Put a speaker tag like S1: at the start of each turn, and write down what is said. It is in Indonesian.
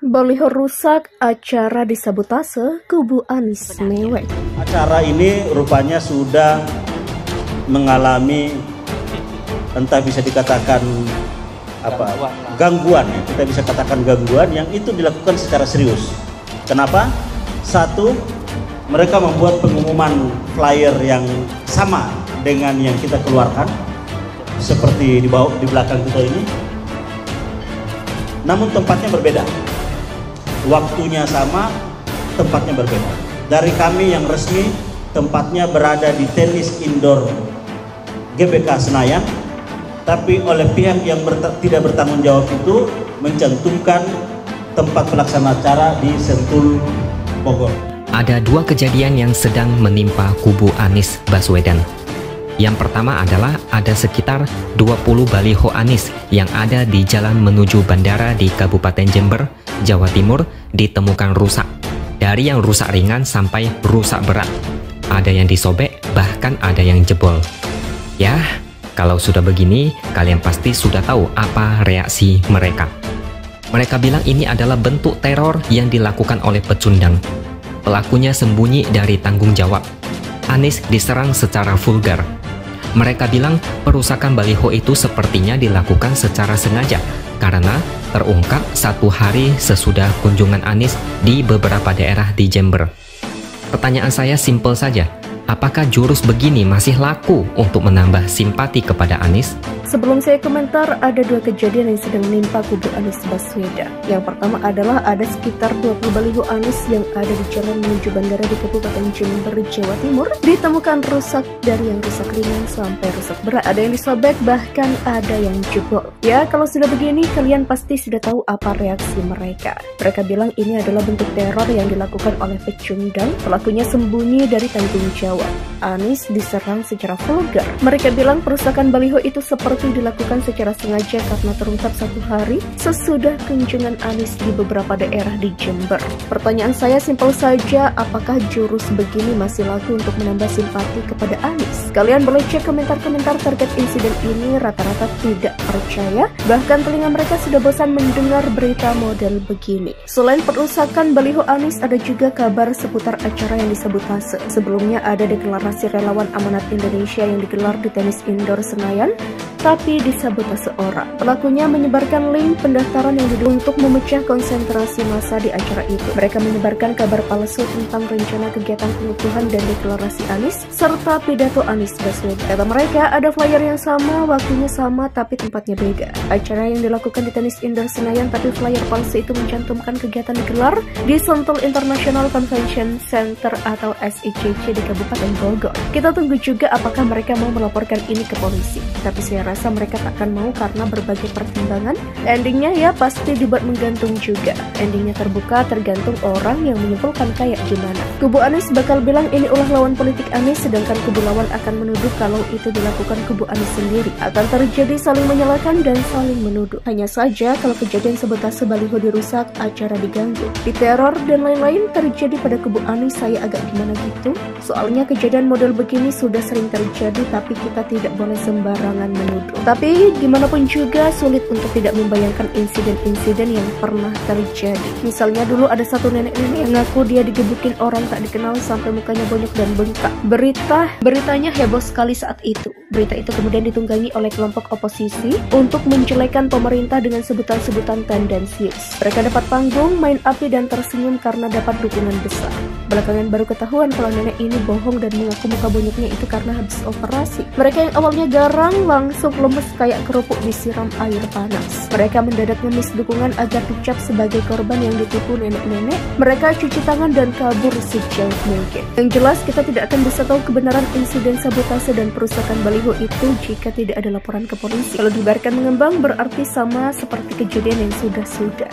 S1: Baliho rusak, acara disabotase, kubu Anies mewek.
S2: Acara ini rupanya sudah mengalami entah bisa dikatakan apa gangguan, ya. Kita bisa katakan gangguan yang itu dilakukan secara serius. Kenapa? Satu, mereka membuat pengumuman flyer yang sama dengan yang kita keluarkan, seperti di belakang kita ini, namun tempatnya berbeda. Waktunya sama, tempatnya berbeda. Dari kami yang resmi, tempatnya berada di tenis indoor GBK Senayan, tapi oleh pihak yang tidak bertanggung jawab itu mencantumkan tempat pelaksana acara di Sentul, Bogor.
S3: Ada dua kejadian yang sedang menimpa kubu Anies Baswedan. Yang pertama adalah ada sekitar 20 baliho Anies yang ada di jalan menuju bandara di Kabupaten Jember, Jawa Timur ditemukan rusak. Dari yang rusak ringan sampai rusak berat. Ada yang disobek, bahkan ada yang jebol. Ya, kalau sudah begini, kalian pasti sudah tahu apa reaksi mereka. Mereka bilang ini adalah bentuk teror yang dilakukan oleh pecundang. Pelakunya sembunyi dari tanggung jawab. Anies diserang secara vulgar. Mereka bilang perusakan baliho itu sepertinya dilakukan secara sengaja karena terungkap 1 hari sesudah kunjungan Anies di beberapa daerah di Jember. Pertanyaan saya simpel saja, apakah jurus begini masih laku untuk menambah simpati kepada Anies?
S1: Sebelum saya komentar, ada dua kejadian yang sedang menimpa kubu Anies Baswedan. Yang pertama adalah ada sekitar 20 baliho Anies yang ada di jalan menuju bandara di Kabupaten Jember, Jawa Timur ditemukan rusak, dari yang rusak ringan sampai rusak berat. Ada yang disobek, bahkan ada yang jebol. Ya, kalau sudah begini, kalian pasti sudah tahu apa reaksi mereka. Mereka bilang ini adalah bentuk teror yang dilakukan oleh pecundang. Pelakunya sembunyi dari tanggung jawab. Anies diserang secara vulgar. Mereka bilang perusakan baliho itu seperti dilakukan secara sengaja karena terungkap 1 hari sesudah kunjungan Anies di beberapa daerah di Jember. Pertanyaan saya simpel saja, apakah jurus begini masih laku untuk menambah simpati kepada Anies? Kalian boleh cek komentar-komentar terkait insiden ini. Rata-rata tidak percaya, bahkan telinga mereka sudah bosan mendengar berita model begini. Selain perusakan baliho Anies, ada juga kabar seputar acara yang disabotase. Sebelumnya ada deklarasi relawan amanat Indonesia yang digelar di tenis indoor Senayan, tapi disabotase orang. Pelakunya menyebarkan link pendaftaran yang untuk memecah konsentrasi massa di acara itu. Mereka menyebarkan kabar palsu tentang rencana kegiatan pengukuhan dan deklarasi Anies, serta pidato Anies Baswedan. Kata mereka, ada flyer yang sama, waktunya sama, tapi tempatnya beda. Acara yang dilakukan di tenis indoor Senayan, tapi flyer palsu itu mencantumkan kegiatan digelar di Sentul International Convention Center atau SICC di Kabupaten Bogor. Kita tunggu juga apakah mereka mau melaporkan ini ke polisi. Tapi saya rasa mereka takkan mau karena berbagai pertimbangan. Endingnya ya pasti dibuat menggantung juga. Endingnya terbuka tergantung orang yang menyimpulkan kayak gimana. Kubu Anies bakal bilang ini ulah lawan politik Anies, sedangkan kubu lawan akan menuduh kalau itu dilakukan kubu Anies sendiri. Akan terjadi saling menyalahkan dan saling menuduh. Hanya saja kalau kejadian sabotase baliho dirusak, acara diganggu, diteror dan lain-lain terjadi pada kubu Anies, saya agak gimana gitu. Soalnya kejadian model begini sudah sering terjadi, tapi kita tidak boleh sembarangan menuduh. Tapi gimana pun juga sulit untuk tidak membayangkan insiden-insiden yang pernah terjadi. Misalnya dulu ada satu nenek-nenek yang ngaku dia digebukin orang tak dikenal sampai mukanya bonyok dan bengkak. Beritanya heboh sekali saat itu. Berita itu kemudian ditunggangi oleh kelompok oposisi untuk menjelekan pemerintah dengan sebutan-sebutan tendensius. Mereka dapat panggung, main api dan tersenyum karena dapat dukungan besar. Belakangan baru ketahuan kalau nenek ini bohong dan mengaku muka bonyoknya itu karena habis operasi. Mereka yang awalnya garang langsung lemes kayak kerupuk disiram air panas. Mereka mendadak ngemis dukungan agar dicap sebagai korban yang ditipu nenek-nenek. Mereka cuci tangan dan kabur sejauh mungkin. Yang jelas kita tidak akan bisa tahu kebenaran insiden sabotase dan perusakan baliho itu jika tidak ada laporan ke polisi. Kalau dibiarkan mengembang berarti sama seperti kejadian yang sudah-sudah.